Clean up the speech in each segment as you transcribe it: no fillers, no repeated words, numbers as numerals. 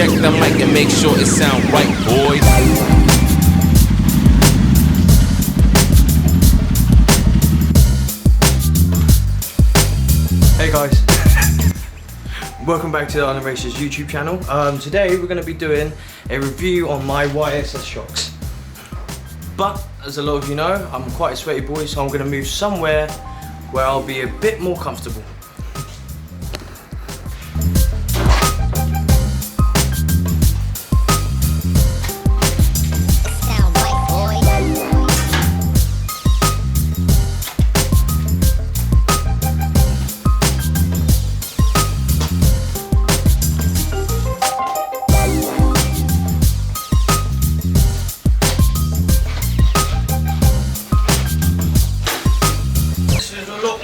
check the mic and make sure it sound right, boys. Hey guys, welcome back to the Island Racers YouTube channel. Today we're going to be doing a review on my YSS Shocks. But as a lot of you know, I'm quite a sweaty boy, so I'm going to move somewhere where I'll be a bit more comfortable.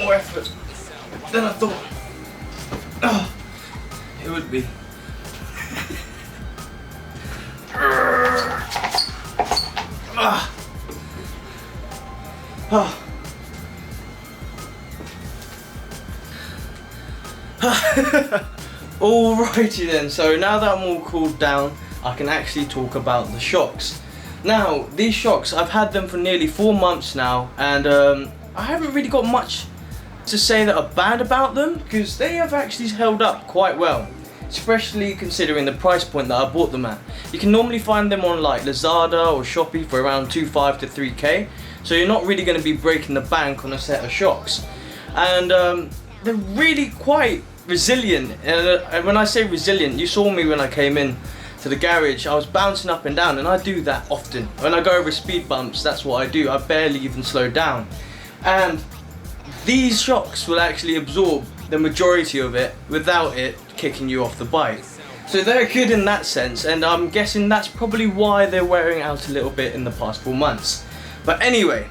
Effort than I thought it would be. Alrighty then, so now that I'm all cooled down, I can actually talk about the shocks. Now, these shocks, I've had them for nearly 4 months now, and I haven't really got much to say that are bad about them, because they have actually held up quite well, especially considering the price point that I bought them at. You can normally find them on like Lazada or Shopee for around 2.5 to 3k, so you're not really going to be breaking the bank on a set of shocks, and they're really quite resilient. And when I say resilient, you saw me when I came in to the garage, I was bouncing up and down, and I do that often. When I go over speed bumps, that's what I do. I barely even slow down, and these shocks will actually absorb the majority of it without it kicking you off the bike. So they're good in that sense, and I'm guessing that's probably why they're wearing out a little bit in the past 4 months. But anyway,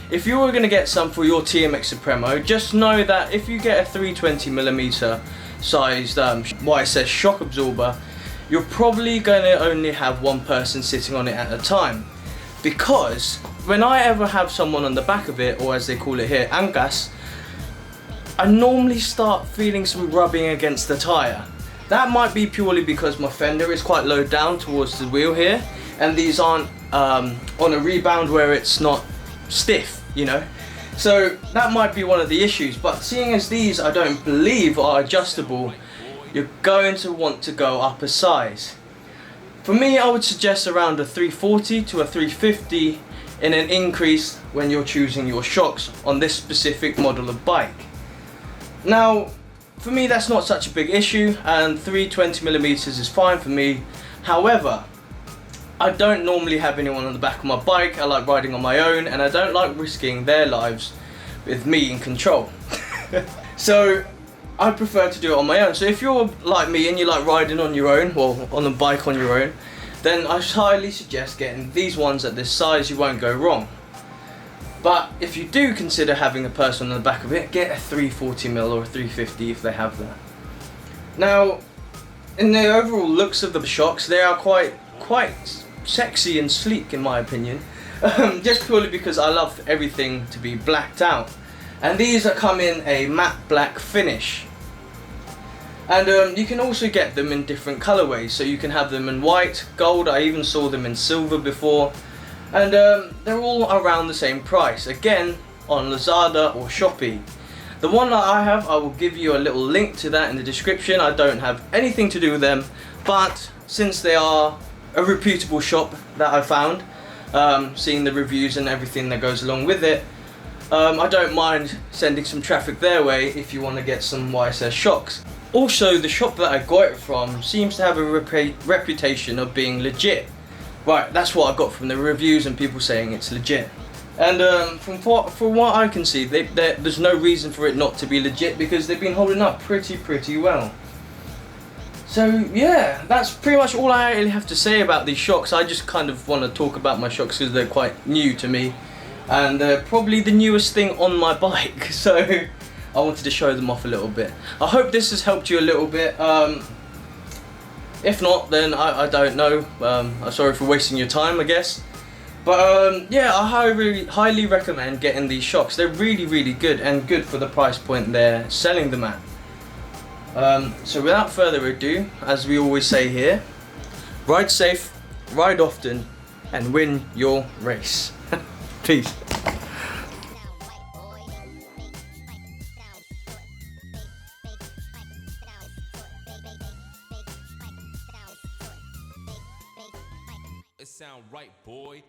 if you were going to get some for your TMX Supremo, just know that if you get a 320mm sized YSS shock absorber, you're probably going to only have one person sitting on it at a time. Because when I ever have someone on the back of it, or as they call it here, angas, I normally start feeling some rubbing against the tyre. That might be purely because my fender is quite low down towards the wheel here, and these aren't on a rebound where it's not stiff, you know. So that might be one of the issues, but seeing as these I don't believe are adjustable, you're going to want to go up a size. For me, I would suggest around a 340 to a 350 in an increase when you're choosing your shocks on this specific model of bike. Now, for me that's not such a big issue, and 320mm is fine for me. However, I don't normally have anyone on the back of my bike. I like riding on my own, and I don't like risking their lives with me in control. So I prefer to do it on my own. So if you're like me and you like riding on your own, well, on a bike on your own, then I highly suggest getting these ones at this size. You won't go wrong. But if you do consider having a person on the back of it, get a 340mm or a 350 if they have that. Now, in the overall looks of the shocks, they are quite sexy and sleek in my opinion. Just purely because I love everything to be blacked out. And these come in a matte black finish. And you can also get them in different colorways. So you can have them in white, gold, I even saw them in silver before. And they're all around the same price, again on Lazada or Shopee. The one that I have, I will give you a little link to that in the description. I don't have anything to do with them, but since they are a reputable shop that I found, seeing the reviews and everything that goes along with it, I don't mind sending some traffic their way if you want to get some YSS shocks. Also, the shop that I got it from seems to have a reputation of being legit. Right, that's what I got from the reviews and people saying it's legit. And from what I can see, there's no reason for it not to be legit, because they've been holding up pretty well. So yeah, that's pretty much all I really have to say about these shocks. I just kind of want to talk about my shocks because they're quite new to me, and they're probably the newest thing on my bike, so I wanted to show them off a little bit. I hope this has helped you a little bit. If not, then I don't know. I'm sorry for wasting your time, I guess. But yeah, I highly recommend getting these shocks. They're really good, and good for the price point they're selling them at. So without further ado, as we always say here, Ride safe, ride often, and win your race. Peace. It sound right, boy.